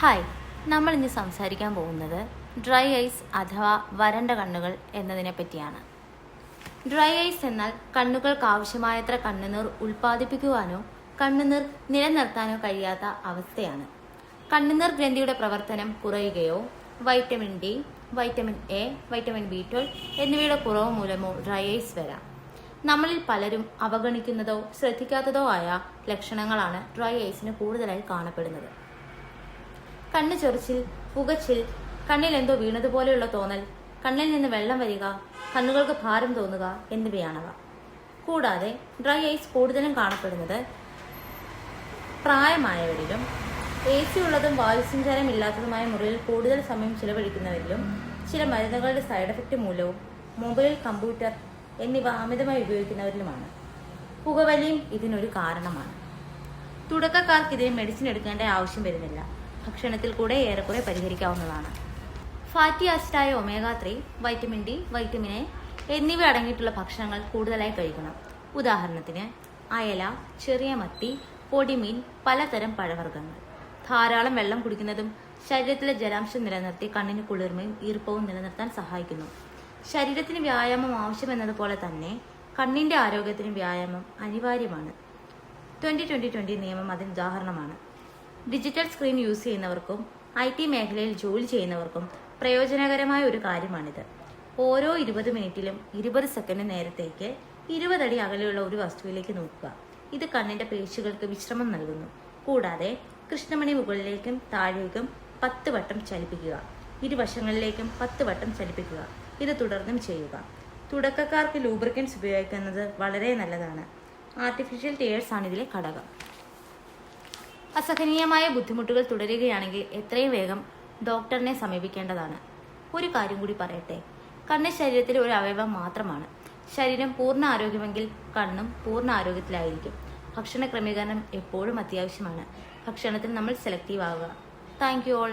Hi, നമ്മൾ ഇന്ന് സംസാരിക്കാൻ പോകുന്നത് ഡ്രൈ ഐസ് അഥവാ വരണ്ട കണ്ണുകൾ എന്നതിനെ പറ്റിയാണ്. ഡ്രൈ ഐസ് എന്നാൽ കണ്ണുകൾക്ക് ആവശ്യമായത്ര കണ്ണുനീർ ഉൽപ്പാദിപ്പിക്കുവാനോ കണ്ണുനീർ നിലനിർത്താനോ കഴിയാത്ത അവസ്ഥയാണ്. കണ്ണുനീർ ഗ്രന്ഥിയുടെ പ്രവർത്തനം കുറയുകയോ vitamin D, vitamin A, vitamin ബി12 എന്നിവയുടെ കുറവ് മൂലമോ ഡ്രൈ ഐസ് വരാം. നമ്മളിൽ പലരും അവഗണിക്കുന്നതോ ശ്രദ്ധിക്കാത്തതോ ആയ ലക്ഷണങ്ങളാണ് ഡ്രൈ ഐസിന് കൂടുതലായി കാണപ്പെടുന്നത്. കണ്ണ് ചൊറിച്ചിൽ, പുകച്ചിൽ, കണ്ണിൽ എന്തോ വീണതുപോലെയുള്ള തോന്നൽ, കണ്ണിൽ നിന്ന് വെള്ളം വരിക, കണ്ണുകൾക്ക് ഭാരം തോന്നുക എന്നിവയാണവ. കൂടാതെ ഡ്രൈ ഐസ് കൂടുതലും കാണപ്പെടുന്നത് പ്രായമായവരിലും AC ഉള്ളതും വായുസഞ്ചാരം ഇല്ലാത്തതുമായ മുറിയിൽ കൂടുതൽ സമയം ചിലവഴിക്കുന്നവരിലും ചില മരുന്നുകളുടെ സൈഡ് എഫക്റ്റ് മൂലവും മൊബൈൽ, കമ്പ്യൂട്ടർ എന്നിവ അമിതമായി ഉപയോഗിക്കുന്നവരിലുമാണ്. പുകവലിയും ഇതിനൊരു കാരണമാണ്. തുടക്കക്കാർക്ക് ഇതിന് മെഡിസിൻ എടുക്കേണ്ട ആവശ്യം വരുന്നില്ല. ഭക്ഷണത്തിൽ കൂടെ ഏറെക്കുറെ പരിഹരിക്കാവുന്നതാണ്. ഫാറ്റി ആസിഡായ omega three, vitamin D, vitamin A എന്നിവ അടങ്ങിയിട്ടുള്ള ഭക്ഷണങ്ങൾ കൂടുതലായി കഴിക്കണം. ഉദാഹരണത്തിന് അയല, ചെറിയ മത്തി, പൊടിമീൻ, പലതരം പഴവർഗ്ഗങ്ങൾ. ധാരാളം വെള്ളം കുടിക്കുന്നതും ശരീരത്തിലെ ജലാംശം നിലനിർത്തി കണ്ണിന് കുളിർമയും ഈർപ്പവും നിലനിർത്താൻ സഹായിക്കുന്നു. ശരീരത്തിന് വ്യായാമം ആവശ്യമെന്നതുപോലെ തന്നെ കണ്ണിന്റെ ആരോഗ്യത്തിന് വ്യായാമം അനിവാര്യമാണ്. 20-20-20 നിയമം അതിന് ഉദാഹരണമാണ്. ഡിജിറ്റൽ സ്ക്രീൻ യൂസ് ചെയ്യുന്നവർക്കും IT മേഖലയിൽ ജോലി ചെയ്യുന്നവർക്കും പ്രയോജനകരമായ ഒരു കാര്യമാണിത്. ഓരോ 20 മിനിറ്റിലും 20 സെക്കൻഡ് നേരത്തേക്ക് 20 അടി അകലെയുള്ള ഒരു വസ്തുവിലേക്ക് നോക്കുക. ഇത് കണ്ണിന്റെ പേശികൾക്ക് വിശ്രമം നൽകുന്നു. കൂടാതെ കൃഷ്ണമണി മുകളിലേക്കും താഴേക്കും 10 വട്ടം ചലിപ്പിക്കുക. ഇരുവശങ്ങളിലേക്കും 10 വട്ടം ചലിപ്പിക്കുക. ഇത് തുടർന്നും ചെയ്യുക. തുടക്കക്കാർക്ക് ലൂബ്രിക്കൻസ് ഉപയോഗിക്കുന്നത് വളരെ നല്ലതാണ്. ആർട്ടിഫിഷ്യൽ ടീയേഴ്സ് ആണ് ഇതിലെ ഘടകം. അസഹനീയമായ ബുദ്ധിമുട്ടുകൾ തുടരുകയാണെങ്കിൽ എത്രയും വേഗം ഡോക്ടറിനെ സമീപിക്കേണ്ടതാണ്. ഒരു കാര്യം കൂടി പറയട്ടെ, കണ്ണ് ശരീരത്തിലെ ഒരു അവയവം മാത്രമാണ്. ശരീരം പൂർണ്ണ ആരോഗ്യമെങ്കിൽ കണ്ണും പൂർണ്ണ ആരോഗ്യത്തിലായിരിക്കും. ഭക്ഷണ ക്രമീകരണം എപ്പോഴും അത്യാവശ്യമാണ്. ഭക്ഷണത്തിൽ നമ്മൾ സെലക്റ്റീവ് ആവുക. Thank you all.